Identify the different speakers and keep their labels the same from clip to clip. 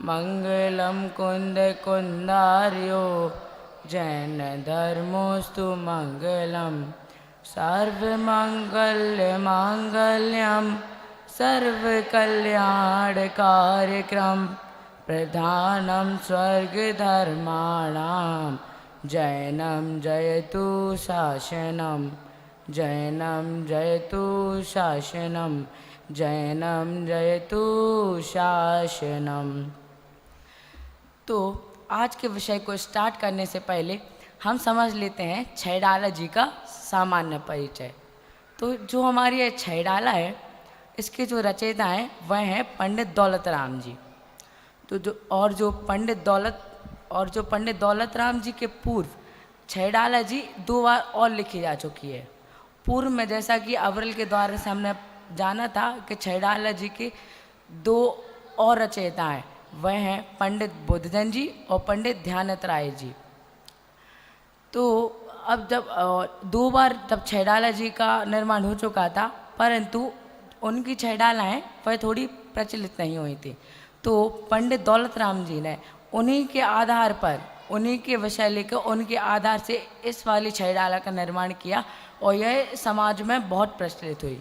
Speaker 1: मंगलम कुंद कुंदार्यो जैन धर्मोस्तु मंगलम सर्वमंगल मांगल्यम सर्वकल्याणकार्यक्रम प्रधानम स्वर्गधर्माणां जैनम जयतु शासनम जैनम जयतु शासनम जैनम जयतु शासनम। तो आज के विषय को स्टार्ट करने से पहले हम समझ लेते हैं छैडाला जी का सामान्य परिचय। तो जो हमारी ये छैडाला है, इसके जो रचयिता हैं वह हैं पंडित दौलत राम जी। तो जो पंडित दौलत राम जी के पूर्व छैडाला जी 2 बार और लिखी जा चुकी है। पूर्व में जैसा कि अवरल के द्वारा से हमने जाना था कि छैडाला जी के 2 और रचयिता हैं, वह हैं पंडित बुद्धजन जी और पंडित ध्यानत राय जी। तो अब जब 2 बार तब छैडाला जी का निर्माण हो चुका था, परंतु उनकी छैडालाएँ वह थोड़ी प्रचलित नहीं हुई थी। तो पंडित दौलत राम जी ने उन्हीं के आधार पर, उन्हीं के विषय लेकर उनके आधार से इस वाली छैडाला का निर्माण किया और यह समाज में बहुत प्रचलित हुई।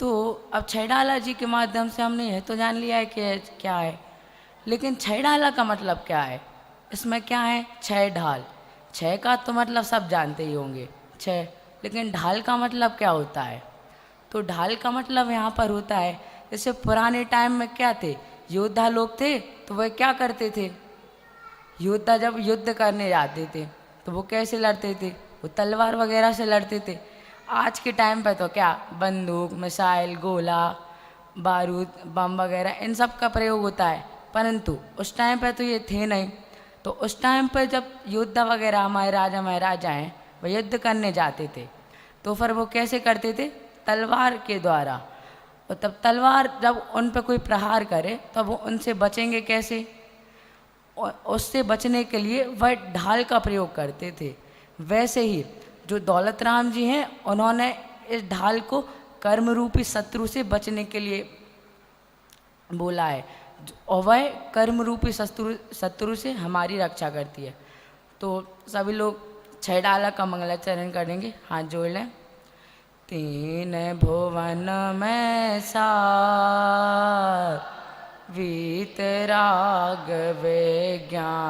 Speaker 1: तो अब छैडाला जी के माध्यम से हमने यह तो जान लिया है कि क्या है, लेकिन छैडाला का मतलब क्या है, इसमें क्या है, छह ढाल। छह का तो मतलब सब जानते ही होंगे, छह, लेकिन ढाल का मतलब क्या होता है। तो ढाल का मतलब यहाँ पर होता है, जैसे पुराने टाइम में क्या थे, योद्धा लोग थे, तो वह क्या करते थे, योद्धा जब युद्ध करने जाते थे तो वो कैसे लड़ते थे, वो तलवार वगैरह से लड़ते थे। आज के टाइम पे तो क्या, बंदूक, मिसाइल, गोला बारूद, बम वगैरह इन सब का प्रयोग होता है, परंतु उस टाइम पे तो ये थे नहीं। तो उस टाइम पर जब योद्धा वगैरह हमारे राजा महाराजाएँ वह युद्ध करने जाते थे, तो फिर वो कैसे करते थे, तलवार के द्वारा। और तब तलवार जब उन पर कोई प्रहार करे तो वो उनसे बचेंगे कैसे, और उससे बचने के लिए वह ढाल का प्रयोग करते थे। वैसे ही जो दौलत राम जी हैं, उन्होंने इस ढाल को कर्म रूपी शत्रु से बचने के लिए बोला है, और वह कर्म रूपी शत्रु से हमारी रक्षा करती है। तो सभी लोग छैडाला का मंगलाचरण करेंगे, हाथ जोड़ लें। 3 भुवन में सार वीतराग विज्ञानता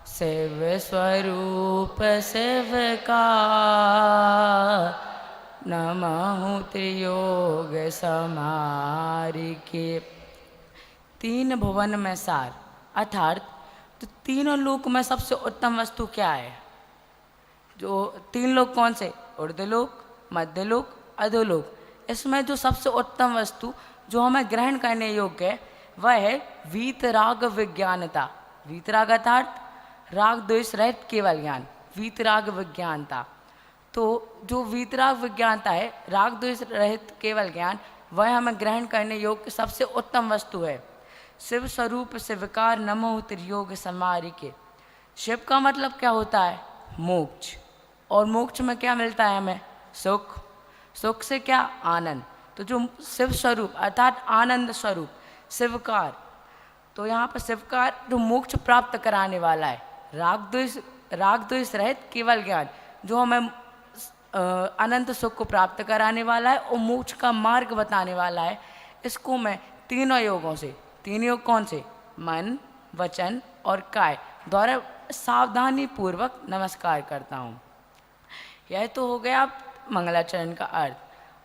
Speaker 1: शिव स्वरूप शिव का नमः त्रियोग समारी के। 3 भुवन में सार अर्थात तो तीनों लोक में सबसे उत्तम वस्तु क्या है, जो 3 लोक कौन से, ऊर्ध्वलोक, मध्यलोक, अधोलोक। इसमें जो सबसे उत्तम वस्तु जो हमें ग्रहण करने योग्य है वह है वीतराग विज्ञानता। वीतराग अर्थात राग द्वेष रहित केवल ज्ञान, वीतराग विज्ञानता। तो जो वीतराग विज्ञानता है, राग द्वेष रहित केवल ज्ञान, वह हमें ग्रहण करने योग्य सबसे उत्तम वस्तु है। शिव स्वरूप शिवकार नमो त्रियोग समारी के। शिव का मतलब क्या होता है, मोक्ष, और मोक्ष में क्या मिलता है हमें, सुख। सुख से क्या, आनंद। तो जो शिव स्वरूप अर्थात आनंद स्वरूप शिवकार, तो यहाँ पर शिवकार जो मोक्ष प्राप्त कराने वाला है, राग द्वेष रहित केवल ज्ञान जो हमें अनंत सुख को प्राप्त कराने वाला है और मोक्ष का मार्ग बताने वाला है। इसको मैं तीनों योगों से, 3 योग कौन से, मन, वचन और काय द्वारा सावधानी पूर्वक नमस्कार करता हूँ। यह तो हो गया मंगलाचरण का अर्थ।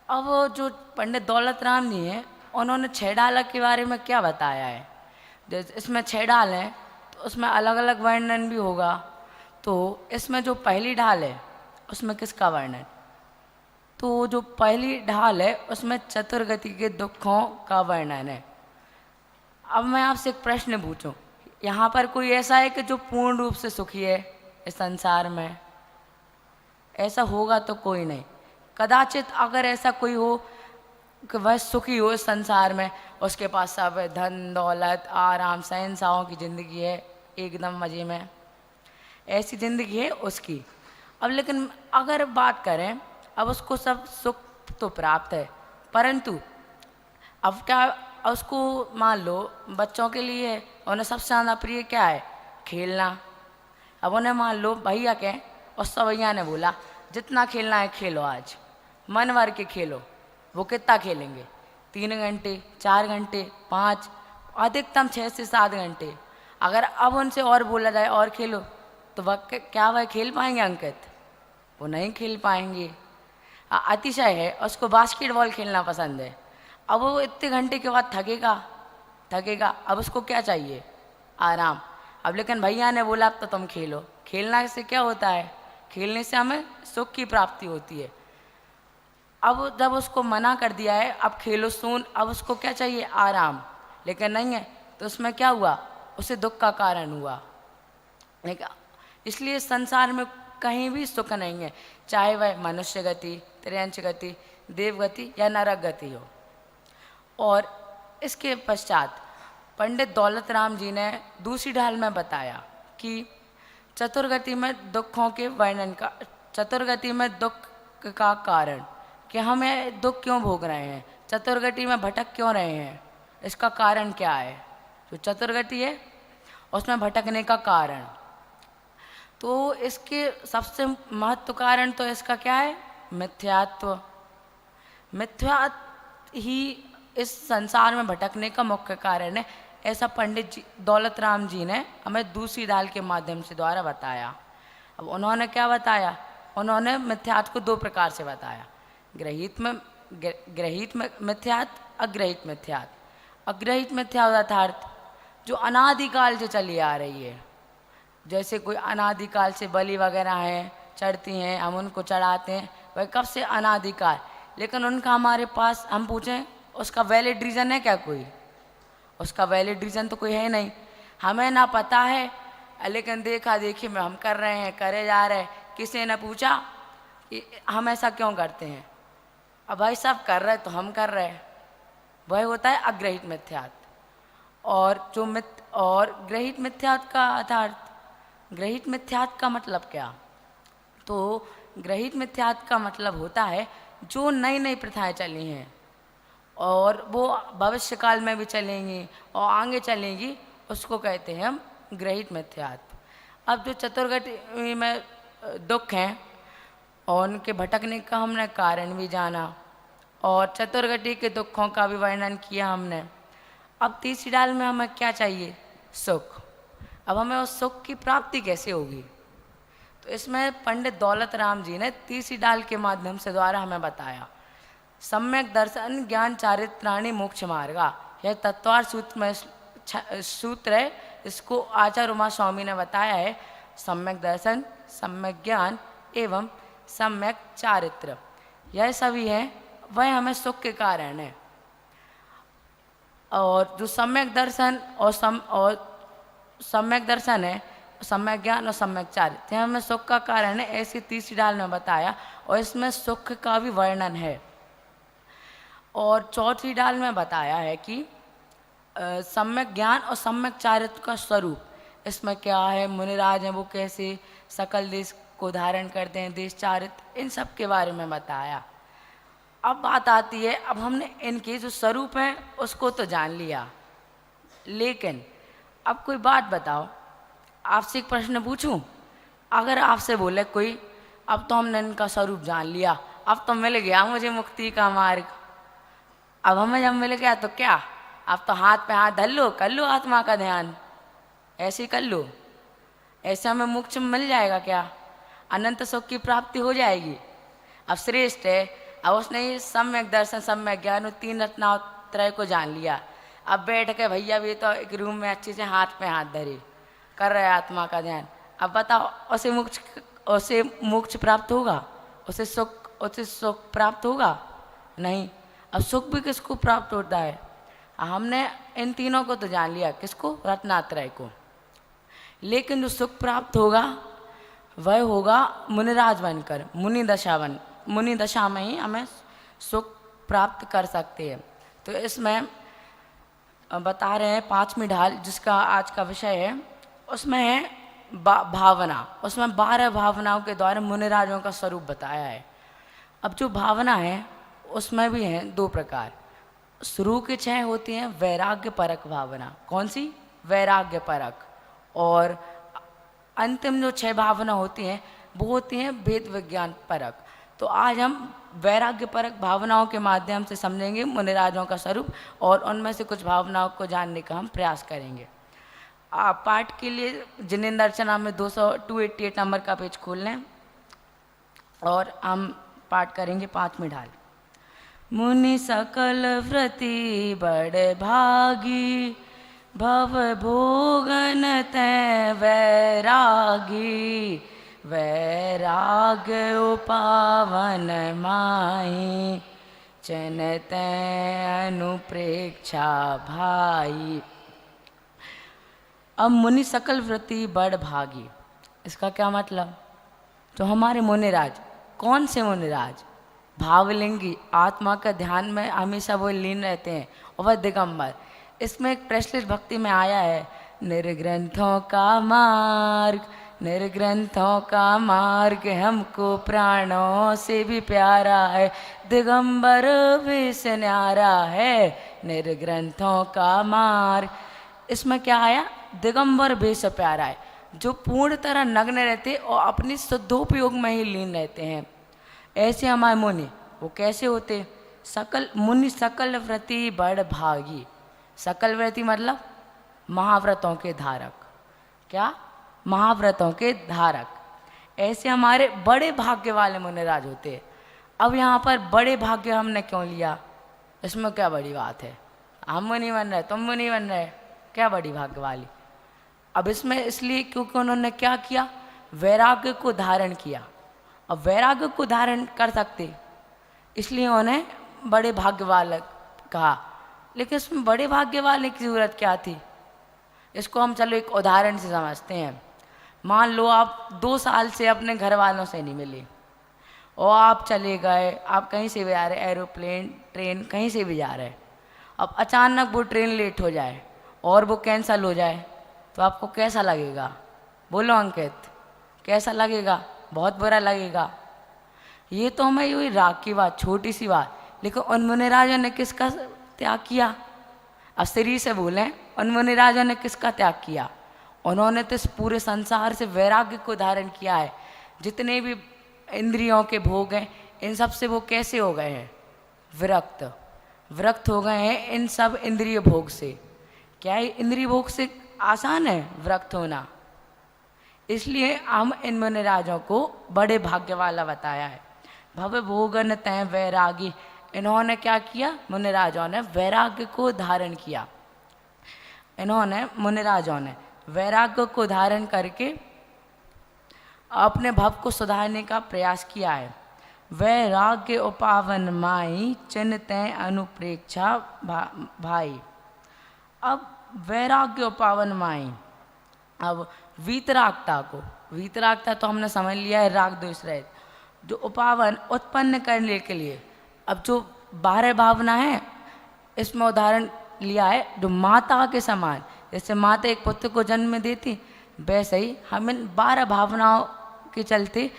Speaker 1: अब जो पंडित दौलत राम जी हैं, उन्होंने छैडाला के बारे में क्या बताया है, जैसे इसमें 6 ढाल हैं तो उसमें अलग अलग वर्णन भी होगा। तो इसमें जो पहली ढाल है उसमें किसका वर्णन, तो जो पहली ढाल है उसमें चतुर्गति के दुखों का वर्णन है। अब मैं आपसे एक प्रश्न पूछूं, यहाँ पर कोई ऐसा है कि जो पूर्ण रूप से सुखी है इस संसार में, ऐसा होगा तो कोई नहीं। कदाचित अगर ऐसा कोई हो कि वह सुखी हो इस संसार में, उसके पास सब है, धन दौलत आराम शहंशाहों की ज़िंदगी है, एकदम मज़े में, ऐसी ज़िंदगी है उसकी। अब लेकिन अगर बात करें, अब उसको सब सुख तो प्राप्त है, परंतु अब क्या, अब उसको मान लो बच्चों के लिए उन्हें सबसे ज़्यादा प्रिय क्या है? खेलना। अब उन्हें मान लो भैया के, और सब भैया ने बोला जितना खेलना है खेलो, आज मन भर के खेलो। वो कितना खेलेंगे? 3 घंटे, 4 घंटे, 5, अधिकतम 6 से 7 घंटे। अगर अब उनसे और बोला जाए और खेलो, तो वह क्या वह खेल पाएंगे अंकित? वो नहीं खेल पाएंगे। अतिशय है, उसको बास्केटबॉल खेलना पसंद है। अब वो इतने घंटे के बाद थकेगा, अब उसको क्या चाहिए? आराम। अब लेकिन भैया ने बोला अब तो तुम खेलो। खेलना से क्या होता है? खेलने से हमें सुख की प्राप्ति होती है। अब जब उसको मना कर दिया है अब खेलो सुन, अब उसको क्या चाहिए? आराम। लेकिन नहीं है तो उसमें क्या हुआ? उसे दुख का कारण हुआ। लेकिन इसलिए संसार में कहीं भी सुख नहीं है, चाहे वह मनुष्य गति, त्रियंच गति, देवगति या नरक गति हो। और इसके पश्चात पंडित दौलत राम जी ने दूसरी ढाल में बताया कि चतुर्गति में दुखों के वर्णन का, चतुर्गति में दुख का कारण कि हमें दुख क्यों भोग रहे हैं, चतुर्गति में भटक क्यों रहे हैं, इसका कारण क्या है। जो चतुर्गति है उसमें भटकने का कारण, तो इसके सबसे महत्व कारण तो इसका क्या है? मिथ्यात्व। मिथ्यात्व ही इस संसार में भटकने का मुख्य कारण है। ऐसा पंडित जी दौलत राम जी ने हमें दूसरी ढाल के माध्यम से द्वारा बताया। अब उन्होंने क्या बताया? उन्होंने मिथ्यात्व को 2 प्रकार से बताया, ग्रहित मिथ्यात्व, अग्रहित मिथ्यात्व। अग्रहित मिथ्यात्व अर्थात जो अनादिकाल से चली आ रही है। जैसे कोई अनादिकाल से बलि वगैरह हैं, चढ़ती हैं, हम उनको चढ़ाते हैं, वह कब से? अनादिकाल। लेकिन उनका हमारे पास हम पूछें उसका वैलिड रीज़न है क्या कोई? उसका वैलिड रीज़न तो कोई है नहीं। हमें ना पता है, लेकिन देखा देखी में हम कर रहे हैं, करे जा रहे हैं। किसी ने पूछा कि हम ऐसा क्यों करते हैं? अब भाई साहब कर रहे तो हम कर रहे हैं, वह होता है अग्रहित मिथ्यात्व। और ग्रहित मिथ्यात्व का अर्थात, ग्रहित मिथ्यात्व का मतलब क्या? तो ग्रहित मिथ्यात्व का मतलब होता है जो नई नई प्रथाएं चली हैं और वो भविष्य काल में भी चलेंगी और आगे चलेंगी, उसको कहते हैं हम ग्रहित मिथ्यात्व। अब जो चतुर्गति में दुख हैं और उनके भटकने का हमने कारण भी जाना और चतुर्गति के दुखों का भी वर्णन किया हमने। अब तीसरी डाल में हमें क्या चाहिए? सुख। अब हमें उस सुख की प्राप्ति कैसे होगी? तो इसमें पंडित दौलत राम जी ने तीसरी डाल के माध्यम से द्वारा हमें बताया, सम्यक दर्शन ज्ञान चारित्राणि मोक्ष मार्गा। यह तत्वार सूत्र में सूत्र है, इसको आचार्य उमा स्वामी ने बताया है। सम्यक दर्शन, सम्यक ज्ञान एवं सम्यक चारित्र, यह सभी है वह हमें सुख के कारण है। और जो सम्यक दर्शन और सम्यक दर्शन है, सम्यक ज्ञान और सम्यक चारित्र हमें सुख का कारण है, ऐसी तीसरी डाल में बताया और इसमें सुख का भी वर्णन है। और चौथी डाल में बताया है कि सम्यक ज्ञान और सम्यक चारित्र का स्वरूप, इसमें क्या है, मुनिराज हैं वो कैसे सकल देश को धारण करते हैं, देश चारित्र, इन सब के बारे में बताया। अब बात आती है, अब हमने इनके जो स्वरूप हैं उसको तो जान लिया, लेकिन अब कोई बात बताओ, आपसे एक प्रश्न पूछूं। अगर आपसे बोले कोई अब तो हमने इनका स्वरूप जान लिया, अब तो मिल गया मुझे मुक्ति का मार्ग, अब हमें जब मिल गया तो क्या, अब तो हाथ पे हाथ धर लो, कर लो आत्मा का ध्यान, ऐसे कर लो, ऐसे हमें मोक्ष मिल जाएगा क्या? अनंत सुख की प्राप्ति हो जाएगी। अब श्रेष्ठ है, अब उसने ये सम्यक दर्शन सम्यक ज्ञान और 3 रत्नात्रय को जान लिया। अब बैठ के भैया भी तो एक रूम में अच्छे से हाथ पे हाथ धरे कर रहे आत्मा का ध्यान। अब बताओ उसे मोक्ष प्राप्त होगा? उसे सुख प्राप्त होगा? नहीं। अब सुख भी किसको प्राप्त होता है? हमने इन तीनों को तो जान लिया, किसको? रत्नात्रय को। लेकिन जो सुख प्राप्त होगा वह होगा मुनिराज बनकर, मुनि दशा में ही हमें सुख प्राप्त कर सकते हैं। तो इसमें बता रहे हैं 5वीं ढाल जिसका आज का विषय है, उसमें है भावना। उसमें 12 भावनाओं के द्वारा मुनिराजों का स्वरूप बताया है। अब जो भावना है उसमें भी हैं 2 प्रकार, शुरू के 6 होती हैं वैराग्य परक भावना। कौन सी? वैराग्य परक। और अंतिम जो 6 भावना होती हैं वो होती हैं वेद विज्ञान परक। तो आज हम वैराग्य परक भावनाओं के माध्यम से समझेंगे मुनिराजों का स्वरूप और उनमें से कुछ भावनाओं को जानने का हम प्रयास करेंगे। आप पाठ के लिए जिनेंद्र अर्चना में 288 नंबर का पेज खोल लें और हम पाठ करेंगे 5 में ढाल। मुनि सकल व्रति बड़ भागी, भव भोगन तै वैरागी, वैराग्य उपावन माही, चन तै अनुप्रेक्षा भाई। अब मुनि सकल व्रति बड़ भागी, इसका क्या मतलब? तो हमारे मुनिराज, कौन से मुनिराज? भावलिंगी, आत्मा का ध्यान में हमेशा वो लीन रहते हैं, और वह दिगंबर। इसमें एक प्रश्लिष्ट भक्ति में आया है, निर्ग्रंथों का मार्ग, निर्ग्रंथों का मार्ग हमको प्राणों से भी प्यारा है, दिगंबर विष न्यारा है, निर्ग्रंथों का मार्ग। इसमें क्या आया? दिगंबर बेस प्यारा है, जो पूर्ण तरह नग्न रहते और अपनी शुद्धोपयोग में ही लीन रहते हैं। ऐसे हमारे मुनि, वो कैसे होते? सकल मुनि सकल व्रति बड़ भागी। सकल व्रति मतलब महाव्रतों के धारक। क्या? महाव्रतों के धारक। ऐसे हमारे बड़े भाग्य वाले मुनिराज होते हैं। अब यहाँ पर बड़े भाग्य हमने क्यों लिया? इसमें क्या बड़ी बात है? हम मुनि बन रहे, तुम मुनि बन रहे, क्या बड़ी भाग्य वाली? अब इसमें इसलिए क्योंकि उन्होंने क्या किया? वैराग्य को धारण किया। अब वैराग्य को धारण कर सकते, इसलिए उन्हें बड़े भाग्य वाले कहा। लेकिन इसमें बड़े भाग्य वाले की ज़रूरत क्या थी? इसको हम चलो एक उदाहरण से समझते हैं। मान लो आप 2 साल से अपने घर वालों से नहीं मिले और आप चले गए, आप कहीं से भी जा रहे, एरोप्लेन, ट्रेन, कहीं से भी जा रहे। अब अचानक वो ट्रेन लेट हो जाए और वो कैंसल हो जाए, तो आपको कैसा लगेगा? बोलो अंकित, कैसा लगेगा? बहुत बुरा लगेगा। ये तो हमें यही राग की बात, छोटी सी बात, लेकिन उन मुनिराजों ने किसका त्याग किया? अब शरीर से बोलें, उन मुनिराजों ने किसका त्याग किया? उन्होंने तो इस पूरे संसार से वैराग्य को धारण किया है। जितने भी इंद्रियों के भोग हैं, इन सब से वो कैसे हो गए हैं? विरक्त। विरक्त हो गए हैं इन सब इंद्रिय भोग से। क्या है इंद्रिय भोग से आसान है विरक्त होना? इसलिए हम इन मुनिराजों को बड़े भाग्य वाला बताया है। भव भोगन तय वैरागी, इन्होंने क्या किया? मुनिराजों ने वैराग्य को धारण किया। इन्होंने मुनिराजों ने वैराग्य को धारण करके अपने भव को सुधारने का प्रयास किया है। वैराग्य उपावन माई, चिन्ह तय अनुप्रेक्षा भाई। अब वैराग्य उपावन माई, अब वीतरागता को, वीतरागता तो हमने समझ लिया है राग द्वेष रहित, जो उपावन उत्पन्न करने के लिए, अब जो 12 भावना है इसमें उदाहरण लिया है जो माता के समान। जैसे माता एक पुत्र को जन्म देती, वैसे ही हम इन 12 भावनाओं के चलते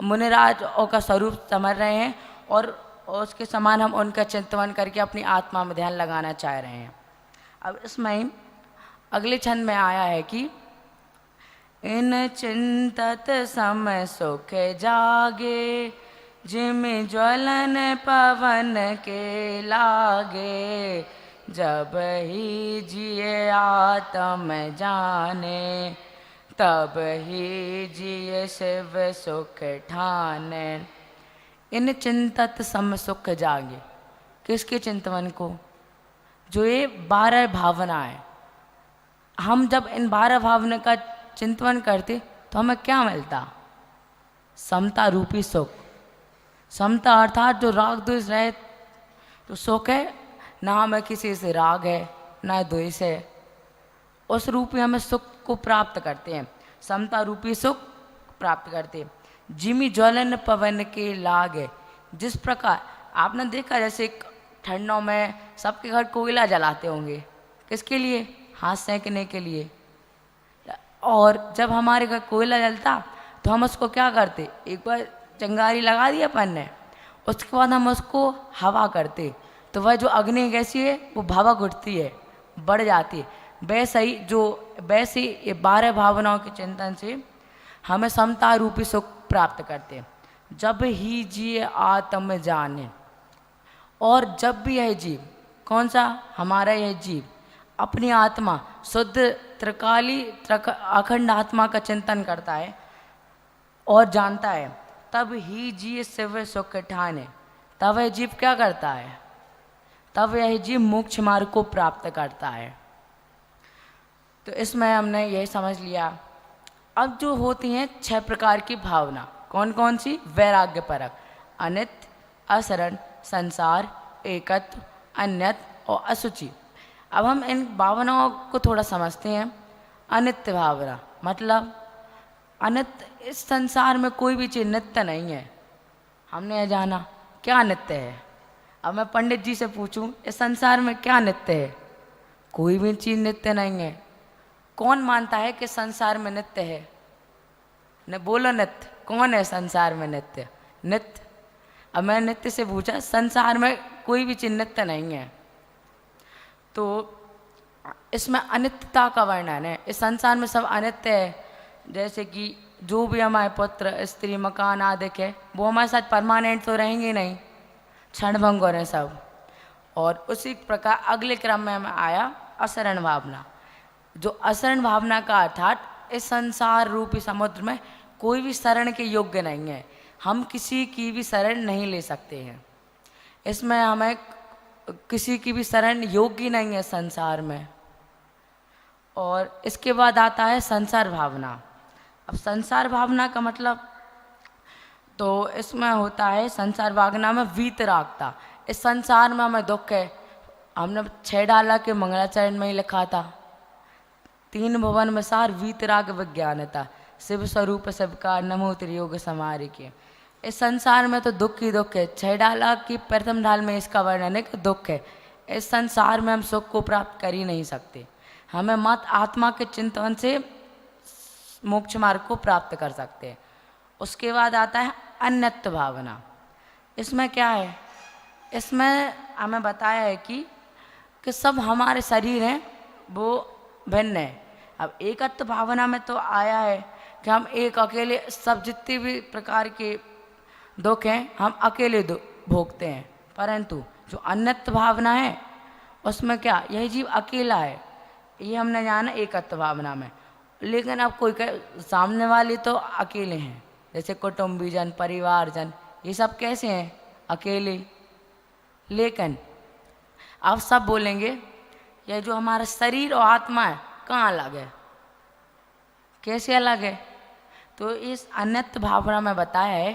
Speaker 1: मुनिराजों का स्वरूप समझ रहे हैं और उसके समान हम उनका चिंतन करके अपनी आत्मा में ध्यान लगाना चाह रहे हैं। अब इसमें अगले छंद में आया है कि इन चिंतत सम सुख जागे, जिम ज्वलन पवन के लागे, जब ही जिए आत्म जाने, तब ही जिए शिव सुख ठाने। इन चिंतत सम सुख जागे, किसके चिंतन को? जो ये 12 भावना है। हम जब इन 12 भावना का चिंतन करते तो हमें क्या मिलता? समता रूपी सुख। समता अर्थात जो राग द्वेष रहित जो सुख है, ना हमें किसी से राग है ना द्वेष है, उस रूपी हमें सुख को प्राप्त करते हैं, समता रूपी सुख प्राप्त करते हैं। जिमी ज्वलन पवन के लागे, जिस प्रकार आपने देखा जैसे ठंडों में सबके घर कोयला जलाते होंगे, किसके लिए? हाथ सेंकने के लिए। और जब हमारे घर कोयला जलता तो हम उसको क्या करते? एक बार चिंगारी लगा दी अपन ने, उसके बाद हम उसको हवा करते तो वह जो अग्नि कैसी है, वो भावक उठती है, बढ़ जाती है। वैसे ही ये 12 भावनाओं के चिंतन से हमें समता रूपी सुख प्राप्त करते हैं। जब ही जिए आत्म जाने, और जब भी यह जीव, कौन सा, हमारा यह जीव अपनी आत्मा शुद्ध अखंड आत्मा का चिंतन करता है और जानता है, तब ही जिए शिव सुख ठाने। तब यह जीव क्या करता है, तब यह जीव मोक्ष मार्ग को प्राप्त करता है। तो इसमें हमने यही समझ लिया। अब जो होती हैं 6 प्रकार की भावना, कौन कौन सी, वैराग्य परक, अनित्य, असरण, संसार, एकत्व, अन्यत और असुचि। अब हम इन भावनाओं को थोड़ा समझते हैं। अनित्य भावना मतलब, अनित्य, इस संसार में कोई भी चीज़ नित्य नहीं है। हमने यह जाना क्या नित्य है। अब मैं पंडित जी से पूछूं, इस संसार में क्या नित्य है, कोई भी चीज़ नित्य नहीं है। कौन मानता है कि संसार में नित्य है, न बोलो नित्य, कौन है संसार में नित्य, नित्य। अब मैं नित्य से पूछा, संसार में कोई भी चीज़ नित्य नहीं है। तो इसमें अनित्यता का वर्णन है। इस संसार में सब अनित्य है। जैसे कि जो भी हमारे पुत्र, स्त्री, मकान आदि है, वो हमारे साथ परमानेंट तो रहेंगे नहीं, क्षणभंगुर हैं सब। और उसी प्रकार अगले क्रम में हमें आया असरण भावना। जो असरण भावना का अर्थात इस संसार रूपी समुद्र में कोई भी शरण के योग्य नहीं है, हम किसी की भी शरण नहीं ले सकते हैं। इसमें हमें किसी की भी शरण योग्य नहीं है संसार में। और इसके बाद आता है संसार भावना। अब संसार भावना का मतलब, तो इसमें होता है संसार भावना में वीतरागता। इस संसार में हमें दुख है। हमने 6 डाला के मंगलाचरण में ही लिखा था, 3 भुवन में सार वीतराग विज्ञानता, शिव स्वरूप सबका नमो त्रियोग समारि के। इस संसार में तो दुख ही दुख है। 6 डाला की प्रथम ढाल में इसका वर्णन है कि दुख है। इस संसार में हम सुख को प्राप्त कर ही नहीं सकते। हमें मत आत्मा के चिंतन से मोक्ष मार्ग को प्राप्त कर सकते हैं। उसके बाद आता है अन्यत्व भावना। इसमें क्या है, इसमें हमें बताया है कि सब हमारे शरीर हैं वो भिन्न है। अब एकत्व भावना में तो आया है कि हम एक अकेले सब जितने भी प्रकार के दुख हैं हम अकेले भोगते हैं। परंतु जो अन्यत्व भावना है उसमें क्या, यही जीव अकेला है, ये हमने जाना एकत्व भावना में। लेकिन अब कोई सामने वाले तो अकेले हैं, जैसे कुटुंबीजन, परिवारजन, ये सब कैसे हैं, अकेले। लेकिन आप सब बोलेंगे यह जो हमारा शरीर और आत्मा है कहाँ अलग है, कैसे अलग है। तो इस अन्यत्व भावना में बताया है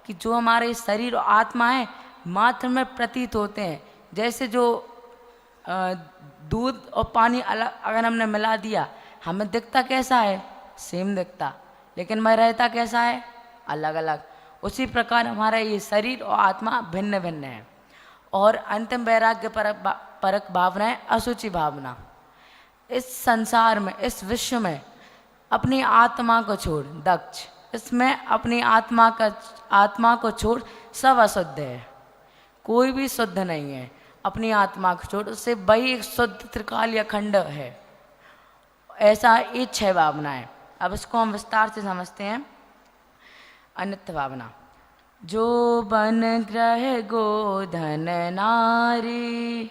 Speaker 1: कि जो हमारे शरीर और आत्मा है मात्र में प्रतीत होते हैं। जैसे जो दूध और पानी अलग अगर हमने मिला दिया, हमें दिखता कैसा है, सेम दिखता, लेकिन मैं रहता कैसा है, अलग अलग। उसी प्रकार हमारा ये शरीर और आत्मा भिन्न भिन्न है। और अंतिम वैराग्य परक भावना है अशुचि भावना। इस संसार में, इस विश्व में अपनी आत्मा को छोड़, दक्ष, इसमें अपनी आत्मा को छोड़ सब अशुद्ध है, कोई भी शुद्ध नहीं है। अपनी आत्मा को छोड़, उससे वही एक शुद्ध त्रिकाल अखंड है। ऐसा ये 6 भावना है। अब इसको हम विस्तार से समझते हैं। अनित्य भावना, जो बन ग्रह गोधन नारी,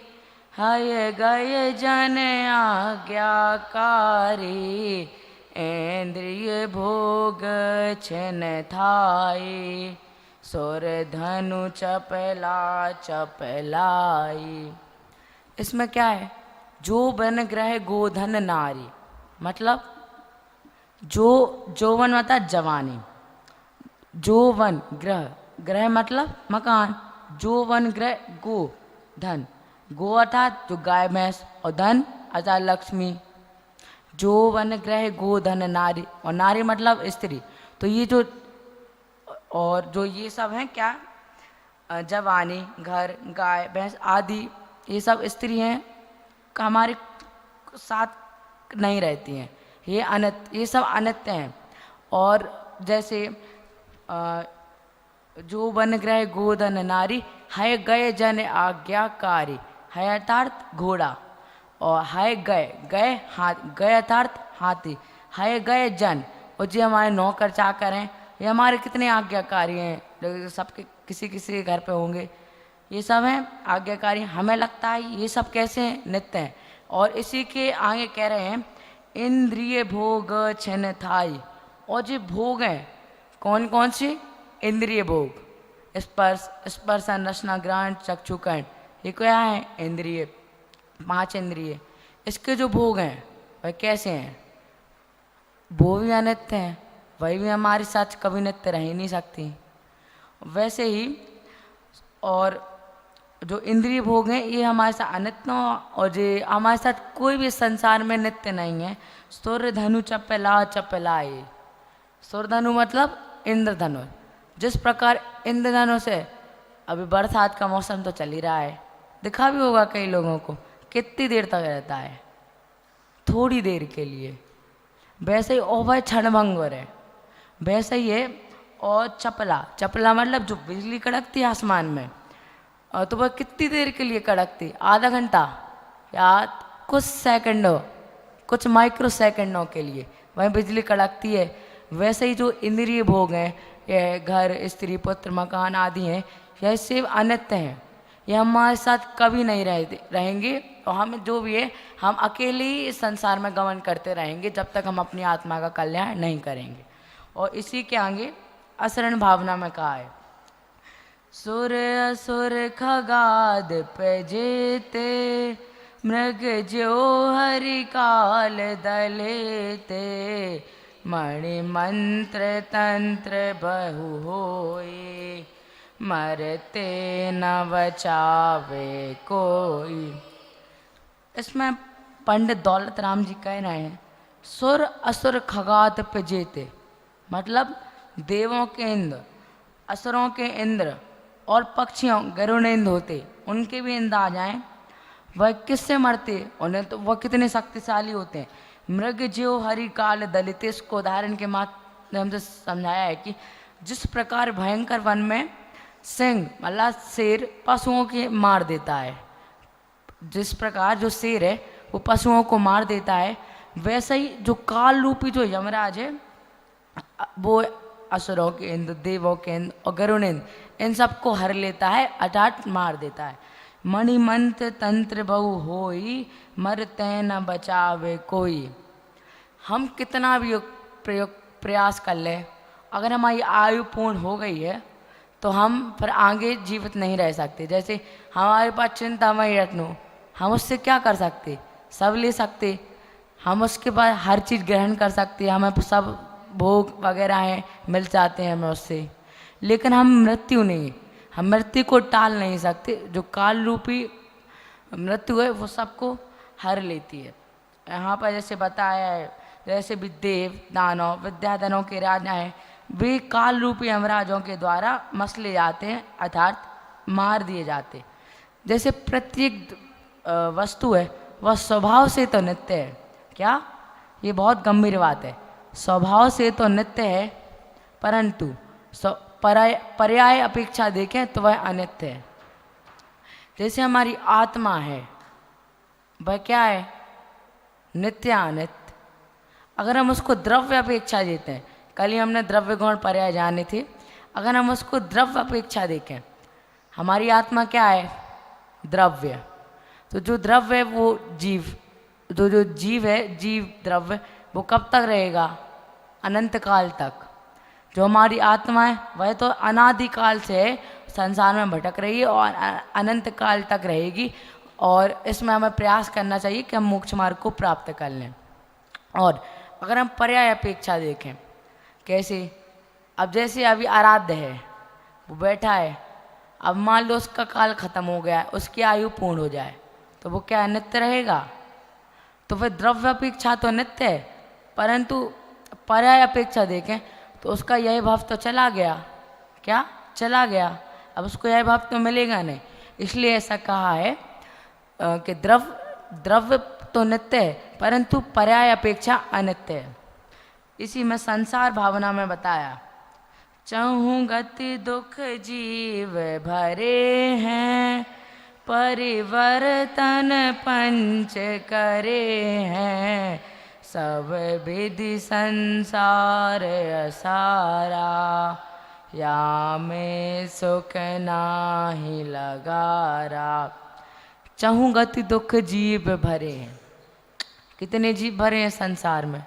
Speaker 1: हय गय जन आज्ञाकारी, इंद्रिय भोग छिन थाई, सुर धनु चपला चपलाई। इसमें क्या है, जो बन ग्रह गोधन नारी, मतलब जोवन मतलब जवानी, जोवन ग्रह, ग्रह मतलब मकान, जोवन ग्रह गो धन, गो अर्थात जो गाय भैंस, और धन अर्थात लक्ष्मी। जोवन ग्रह गोधन नारी, और नारी मतलब स्त्री। तो ये जो और जो ये सब हैं क्या, जवानी, घर, गाय भैंस आदि, ये सब स्त्री हैं हमारे साथ नहीं रहती हैं, ये अनित्य, ये सब अनित्य हैं। और जैसे जो वन ग्रह गोधन नारी है गए जन आज्ञाकारी, है अर्थात घोड़ा, और है गए, गए हाथ, गए अर्थात हाथी, है गए जन, और जो हमारे नौकर चाकर हैं ये हमारे कितने आज्ञाकारी हैं, जो सबके किसी किसी के घर पे होंगे, ये सब हैं आज्ञाकारी। हमें लगता है ये सब कैसे हैं, नित्य हैं। और इसी के आगे कह रहे हैं इंद्रिय भोग छन थाई, और जो भोग हैं कौन कौन से, इंद्रिय भोग, स्पर्श, स्पर्शन, रसना, ग्रहण, चक्षुकर्ण, ये क्या है, इंद्रिय, 5 इंद्रिय। इसके जो भोग हैं वह कैसे हैं, वो भी अनित्य हैं, वही भी हमारे साथ कभी नित्य रह ही नहीं सकती। वैसे ही और जो इंद्रिय भोग हैं ये हमारे साथ अनित्य, और जो हमारे साथ कोई भी संसार में नित्य नहीं है। सूर्य धनु चपला चपलाए, सूर्य धनु मतलब इंद्रधनुष। जिस प्रकार इंद्रधनुष से अभी बरसात का मौसम तो चल ही रहा है, दिखा भी होगा कई लोगों को, कितनी देर तक रहता है, थोड़ी देर के लिए। वैसे ही और वह क्षणभंगुर है, वैसे ही है। और चपला, चपला मतलब जो बिजली कड़कती है आसमान में, और तो वह कितनी देर के लिए कड़कती, आधा घंटा या कुछ सेकंडों, कुछ माइक्रो सेकंडों के लिए वह बिजली कड़कती है। वैसे ही जो इंद्रिय भोग हैं, यह घर, स्त्री, पुत्र, मकान आदि हैं, यह सिर्फ अनित्य हैं, ये हमारे साथ कभी नहीं रहेंगे। और हम जो भी है हम अकेले ही इस संसार में गमन करते रहेंगे जब तक हम अपनी आत्मा का कल्याण नहीं करेंगे। और इसी के आगे असरण भावना में कहा है, सुर असुर खगाद पे जेते, मृग जो हरि काल दलेते, मणि मंत्र तंत्र बहु होए, मरते न बचावे कोई। इसमें पंडित दौलत राम जी कह रहे हैं सुर असुर खगात पे जेते, मतलब देवों के इंद्र, असुरों के इंद्र और पक्षियों गरुड़ेंद्र होते, उनके भी इंद्र आ जाएं, वह किससे मरते, उन्हें तो वह कितने शक्तिशाली होते हैं। मृग ज्यो हरि काल दलित, इसको उदाहरण के माध्यम से समझाया है कि जिस प्रकार भयंकर वन में सिंह मतलब शेर पशुओं के मार देता है, जिस प्रकार जो शेर है वो पशुओं को मार देता है, वैसे ही जो काल रूपी जो यमराज है वो असुरों के इंद्र, देवों के इंद्र और गरुड़ेंद्र इन सबको हर लेता है, अर्थात मार देता है। मणिमंत्र तंत्र बहु होई, मरते न बचावे कोई। हम कितना भी प्रयास कर लें, अगर हमारी आयु पूर्ण हो गई है तो हम फिर आगे जीवित नहीं रह सकते। जैसे हमारे पास चिंतामणि रत्न, हम उससे क्या कर सकते, सब ले सकते, हम उसके बाद हर चीज़ ग्रहण कर सकते, हमें सब भोग वगैरह हैं मिल जाते हैं हमें उससे, लेकिन हम मृत्यु नहीं, हम मृत्यु को टाल नहीं सकते। जो काल रूपी मृत्यु है वो सबको हर लेती है। यहाँ पर जैसे बताया है, जैसे भी देव दानव विद्याधनों के राजा हैं, वे काल रूपी यमराजों के द्वारा मसले जाते हैं, अर्थात मार दिए जाते। जैसे प्रत्येक वस्तु है वह स्वभाव से तो नित्य है, क्या, ये बहुत गंभीर बात है, स्वभाव से तो नित्य है, परंतु पर्याय अपेक्षा देखें तो वह अनित्य है। जैसे हमारी आत्मा है वह क्या है, नित्य अनित्य। अगर हम उसको द्रव्य अपेक्षा देते हैं, कल ही हमने द्रव्य गुण पर्याय जाने थे, अगर हम उसको द्रव्य अपेक्षा देखें, हमारी आत्मा क्या है, द्रव्य। तो जो द्रव्य है वो जीव, जो जीव है, जीव द्रव्य, वो कब तक रहेगा, अनंत काल तक। जो हमारी आत्मा है वह तो अनादिकाल से संसार में भटक रही है और अनंत काल तक रहेगी, और इसमें हमें प्रयास करना चाहिए कि हम मोक्ष मार्ग को प्राप्त कर लें। और अगर हम पर्याय अपेक्षा देखें, कैसे, अब जैसे अभी आराध्य है वो बैठा है, अब मान लो उसका काल खत्म हो गया है, उसकी आयु पूर्ण हो जाए, तो वो क्या नित्य रहेगा, तो वह द्रव्य अपेक्षा तो नित्य है, परंतु पर्याय अपेक्षा देखें तो उसका यह भाव तो चला गया, क्या चला गया, अब उसको यह भाव तो मिलेगा नहीं। इसलिए ऐसा कहा है कि द्रव्य तो नित्य है परंतु पर्याय अपेक्षा अनित्य है। इसी में संसार भावना में बताया, चहु गति दुख जीव भरे हैं, परिवर्तन पंच करे हैं, सब विधि संसार असारा, या में सुख नाही लगारा। चहु गति दुख जीव भरे हैं। कितने जीव भरे हैं संसार में?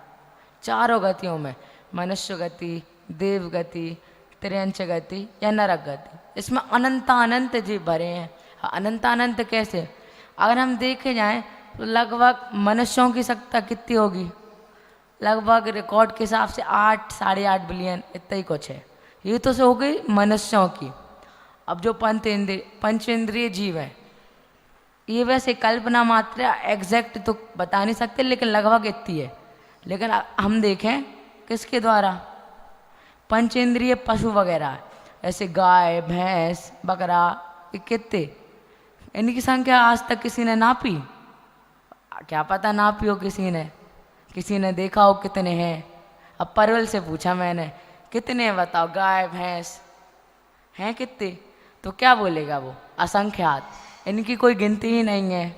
Speaker 1: चारों गतियों में, मनुष्य गति, देव गति, त्रियंच गति या नरक गति। इसमें अनंत जीव भरे हैं। अनंत कैसे? अगर हम देखे जाएं तो लगभग मनुष्यों की संख्या कितनी होगी? लगभग रिकॉर्ड के हिसाब से 8 साढ़े 8 बिलियन इतना ही कुछ है। ये तो से हो गई मनुष्यों की। अब जो पंचेंद्रिय जीव है, ये वैसे कल्पना मात्र एग्जैक्ट तो बता नहीं सकते, लेकिन लगभग इतनी है। लेकिन हम देखें किसके द्वारा? पंचेंद्रिय पशु वगैरह, ऐसे गाय, भैंस, बकरा, ये कितने, इनकी संख्या आज तक किसी ने नापी? क्या पता नापी हो किसी ने देखा हो कितने हैं। अब परवल से पूछा मैंने, कितने हैं बताओ, गाय भैंस हैं कितने? तो क्या बोलेगा वो? असंख्यात। इनकी कोई गिनती ही नहीं है।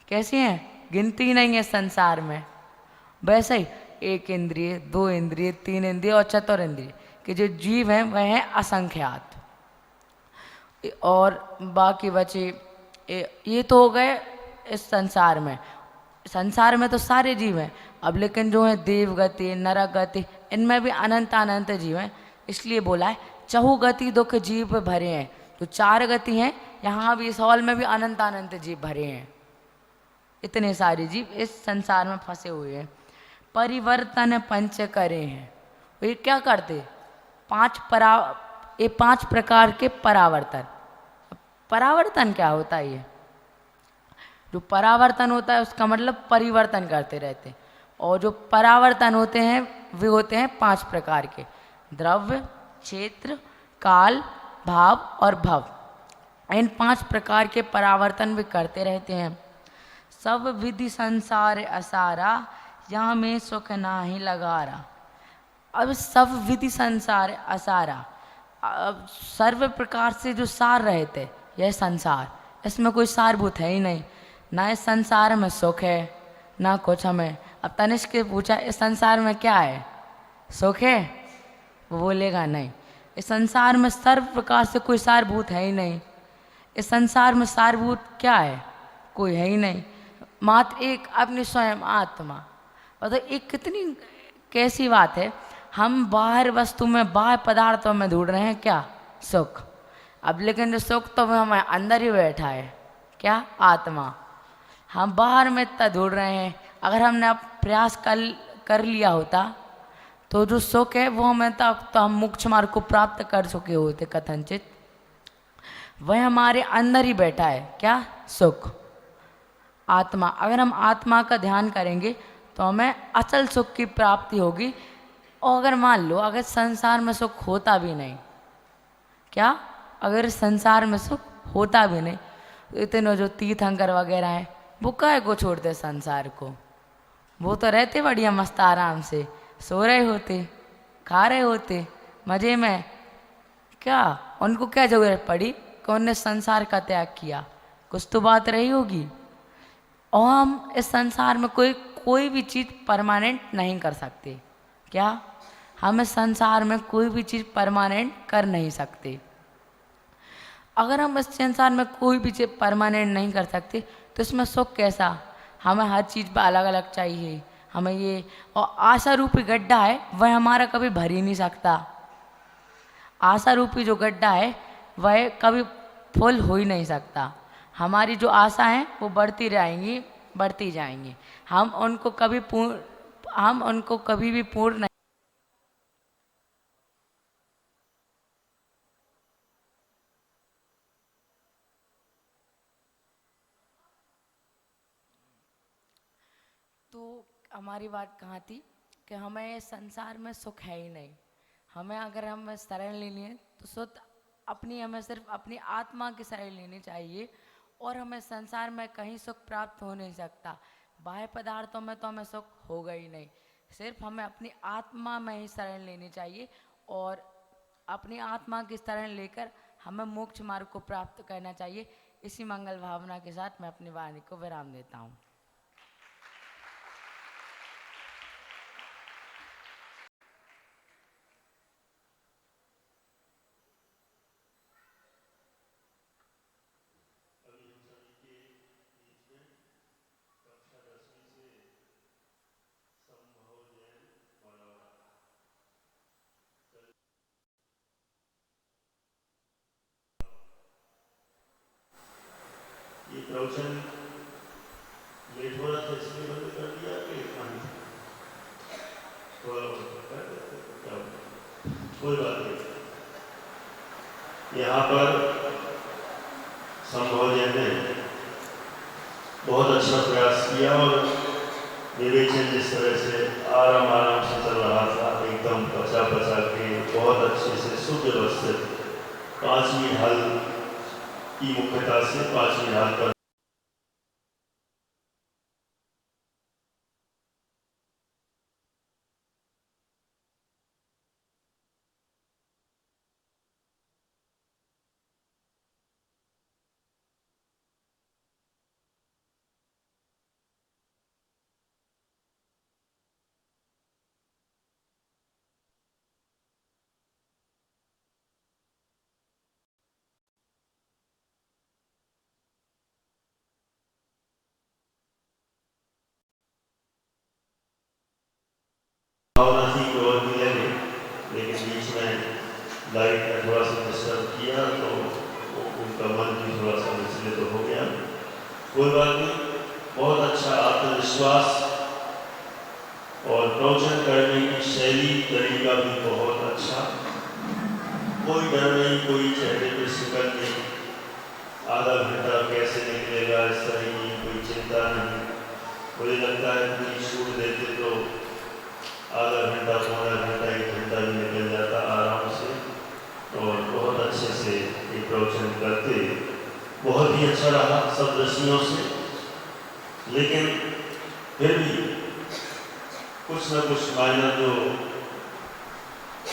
Speaker 1: कैसी हैं? गिनती ही नहीं है संसार में। वैसे ही 1 इंद्रिय, 2 इंद्रिय, 3 इंद्रिय और चतुर इंद्रिय के जो जीव हैं वह हैं असंख्यात। और बाकी बचे ये तो हो गए इस संसार में। संसार में तो सारे जीव हैं। अब लेकिन जो है देव गति, नरक गति, इनमें भी अनंत जीव हैं। इसलिए बोला है चहु गति दुख जीव भरे हैं। तो 4 गति हैं, यहाँ भी इस हॉल में भी अनंत जीव भरे हैं। इतने सारे जीव इस संसार में फंसे हुए हैं। परिवर्तन पंच करे हैं। ये क्या करते? 5 प्रकार के परावर्तन। परावर्तन क्या होता है? ये जो परावर्तन होता है उसका मतलब परिवर्तन करते रहते हैं। और जो परावर्तन होते हैं वे होते हैं 5 प्रकार के: द्रव्य, क्षेत्र, काल, भाव और भव। इन 5 प्रकार के परावर्तन भी करते रहते हैं। सब विधि संसार असारा, यहाँ में सुख नाही लगारा। अब सब विधि संसार असारा, अब सर्व प्रकार से जो सार रहते यह संसार, इसमें कोई सारभूत है ही नहीं। ना इस संसार में सुख है ना कुछ हमें। अब तनिष्क के पूछा इस संसार में क्या है? सुख है? वो बोलेगा नहीं। इस संसार में सर्व प्रकार से कोई सारभूत है ही नहीं। इस संसार में सारभूत क्या है? कोई है ही नहीं। मात्र एक अपनी स्वयं आत्मा। मतलब एक कितनी कैसी बात है, हम बाहर वस्तु में, बाहर पदार्थों में ढूंढ रहे हैं क्या? सुख। अब लेकिन जो सुख तो हमें अंदर ही बैठा है, क्या? आत्मा। हम बाहर में इतना ढूंढ रहे हैं। अगर हमने अब प्रयास कर लिया होता तो जो सुख है वो हमें तो हम मोक्ष मार्ग को प्राप्त कर चुके होते कथनचित। वह हमारे अंदर ही बैठा है, क्या? सुख, आत्मा। अगर हम आत्मा का ध्यान करेंगे तो हमें अचल सुख की प्राप्ति होगी। और अगर मान लो अगर संसार में सुख होता भी नहीं, क्या? अगर संसार में सुख होता भी नहीं, तो इतने जो तीर्थंकर वगैरह हैं वो काहे को छोड़ते संसार को? वो तो रहते बढ़िया मस्त आराम से, सो रहे होते, खा रहे होते मजे में। क्या उनको क्या जरूरत पड़ी कि उन्होंने संसार का त्याग किया? कुछ तो बात रही होगी। और हम इस संसार में कोई भी चीज़ परमानेंट नहीं कर सकते, क्या? हम इस संसार में कोई भी चीज़ परमानेंट कर नहीं सकते। अगर हम इस संसार में कोई भी चीज़ परमानेंट नहीं कर सकते तो इसमें सुख कैसा? हमें हर चीज़ पर अलग अलग चाहिए। हमें ये और आशा रूपी गड्ढा है वह हमारा कभी भर ही नहीं सकता। आशा रूपी जो गड्ढा है वह कभी फुल हो ही नहीं सकता। हमारी जो आशा है वो बढ़ती रहेंगी, बढ़ती जाएंगी। हम उनको कभी भी पूर्ण नहीं। तो हमारी बात कहाँ थी कि हमें संसार में सुख है ही नहीं। हमें अगर हमें शरण लेनी है तो हमें सिर्फ अपनी आत्मा की शरण लेनी चाहिए। और हमें संसार में कहीं सुख प्राप्त हो नहीं सकता। बाह्य पदार्थों में तो हमें सुख होगा ही नहीं। सिर्फ हमें अपनी आत्मा में ही शरण लेनी चाहिए। और अपनी आत्मा की तरह लेकर हमें मोक्ष मार्ग को प्राप्त करना चाहिए। इसी मंगल भावना के साथ मैं अपनी वाणी को विराम देता हूँ।
Speaker 2: ये प्रवचन लेट हो रहा था इसलिए बंद कर दिया कि थोड़ा कोई बात नहीं। यहाँ पर संभव जैन ने बहुत अच्छा प्रयास किया और विवेचन जिस तरह से आराम से चल रहा था, एकदम बचा के बहुत अच्छे से सुव्यवस्थित पांचवी ढाल की मुख्यता से पांचवी ढाल पर भावना थी कि और भी लगे, लेकिन बीच में लाइट ने थोड़ा सा डिस्टर्ब किया तो उनका मन भी थोड़ा सा विचलित हो गया। कोई बात नहीं, बहुत अच्छा आत्मविश्वास और प्रवचन करने की शैली तरीका भी बहुत अच्छा। कोई डर नहीं, कोई चेहरे पर शिकन नहीं, आधा घंटा कैसे निकलेगा इस तरह की कोई चिंता नहीं। मुझे लगता है पूरी छूट देते तो आधा घंटा, पौना घंटा, 1 घंटा भी निकल जाता आराम से और बहुत अच्छे से ये प्रवचन करते। बहुत ही अच्छा रहा सब दृष्टियों से, लेकिन फिर भी कुछ न कुछ मायना जो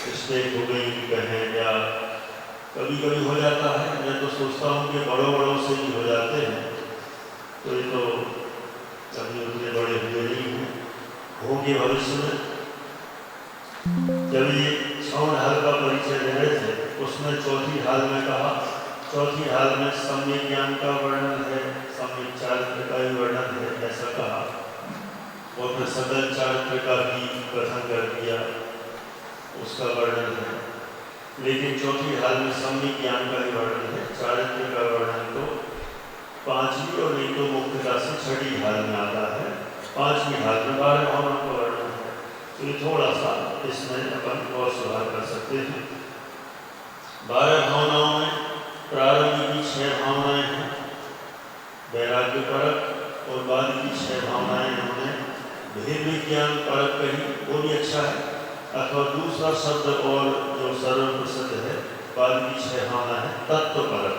Speaker 2: मिस्टेक हो गई कहें या कभी कभी हो जाता है। मैं तो सोचता हूँ कि बड़ों से भी हो जाते हैं, तो ये तो कभी उतने बड़े हुए नहीं हैं, होंगे भविष्य में। जब ये 6 ढाल का परिचय दे रहे थे, उसमें चौथी ढाल में कहा, चौथी ढाल में सम्यक ज्ञान का वर्णन है, सम्यक चारित्र का भी वर्णन है, ऐसा कहा। और फिर सकल चारित्र का भी कथन कर दिया, उसका वर्णन है। लेकिन चौथी ढाल में सम्यक ज्ञान का ही वर्णन है, चारित्र का वर्णन तो 5वीं और नहीं तो मुख्यता से 6ठी ढाल में आता है। 5वीं ढाल में 12 भावनाओं का वर्णन है, तो ये थोड़ा सा इसमें अपन और सुधार कर सकते हैं। 12 भावनाओं में प्रारंभ की 6 भावनाएं हैं, वैराग्य परक, और बाद की 6 भावनाएं उन्होंने भेद विज्ञान परक कही, वो भी अच्छा है। अथवा दूसरा शब्द और जो सर्वप्रसिद्ध है बाद की 6 भावना है तत्व परक।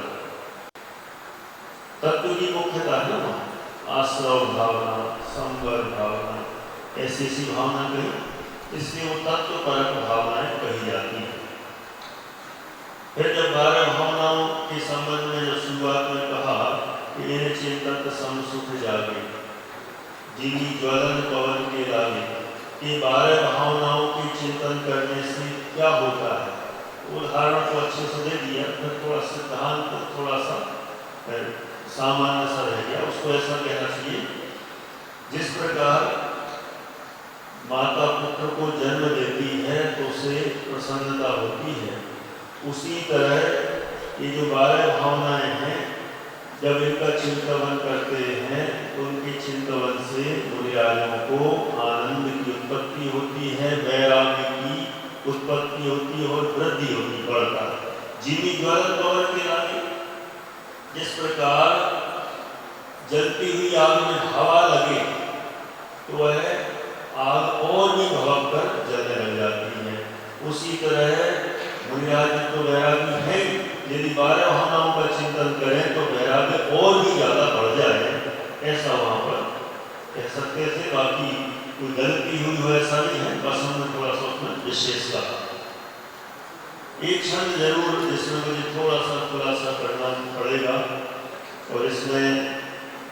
Speaker 2: तत्व की मुख्यता है ना, आश्रव भावना, संवर भावना, ऐसी भावना कही, इसलिए वो तत्व परक भावनाएं कही जाती हैं। फिर जब 12 भावनाओं के संबंध में जो शुरुआत में कहा कि इन्हें चिंतन सम सुख जागे, जिनी ज्वलन पवन के लागे, ये 12 भावनाओं के चिंतन करने से क्या होता है, उदाहरण को अच्छे से दे दिया। फिर थोड़ा सिद्धांत थोड़ा सा सामान्य सा रह गया, उसको ऐसा कहना चाहिए, जिस प्रकार माता पुत्र को जन्म देती है तो उसे प्रसन्नता होती है, उसी तरह ये जो 12 भावनाएं हैं, जब इनका चिंतन करते हैं तो उनके चिंतन से मुनिराजों को आनंद की उत्पत्ति होती है, वैराग्य की उत्पत्ति होती है और वृद्धि होती बढ़ता है। जिनी ज्वलन पवन के लागे, जिस प्रकार जलती हुई आग में हवा लगे तो वह आग और भी भड़क कर जलने लग जाती है, उसी तरह मुनिराज तो वैराग्य है, यदि 12 भावनाओं का चिंतन करें तो वैराग्य और भी ज्यादा बढ़ जाए, ऐसा वहां पर कह सकते थे। बाकी कोई गलती हुई हो ऐसा नहीं है, बस हमने थोड़ा सा उसमें विशेष कहा। एक छंद जरूर इसमें मुझे थोड़ा सा खुलासा करना पड़ेगा, और इसमें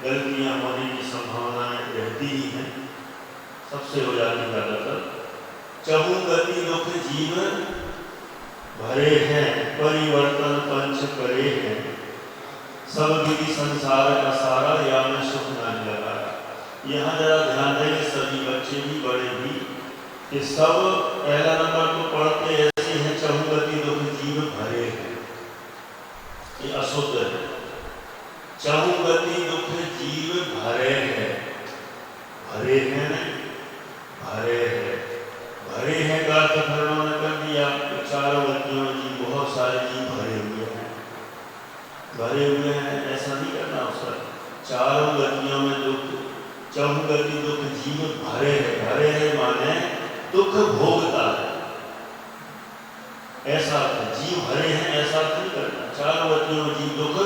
Speaker 2: गलतियां होने की संभावनाएं रहती ही हैं, सबसे हो जाती ज़्यादातर। चहु गति दुख जीवन भरे हैं, परिवर्तन पंच करे हैं, सब विधि संसार का सारा, या में सुख नहीं लगाया। यहाँ जरा ध्यान देंगे सभी बच्चे भी बड़े भी, कि सब पहला नंबर को पढ़ते ऐसे हैं, चहु गति दुख जीव भरे हैं, ये अशुद्ध है। चहु गति दुख जीव भरे हैं, भरे हैं नहीं, भरे हैं। भरे हैं का अर्थ फिर उन्होंने कर दिया, चारों गतियों में जीव, बहुत सारे जीव भरे हुए हैं। भरे हुए हैं ऐसा नहीं करना उसका, चारों गतियों में दुख, चहु गति दुख जीव भरे हैं। भरे हैं माने दुख भोगता है, ऐसा अर्थ। जीव भरे हैं ऐसा अर्थ नहीं करना, चारों गतियों में जीव दुख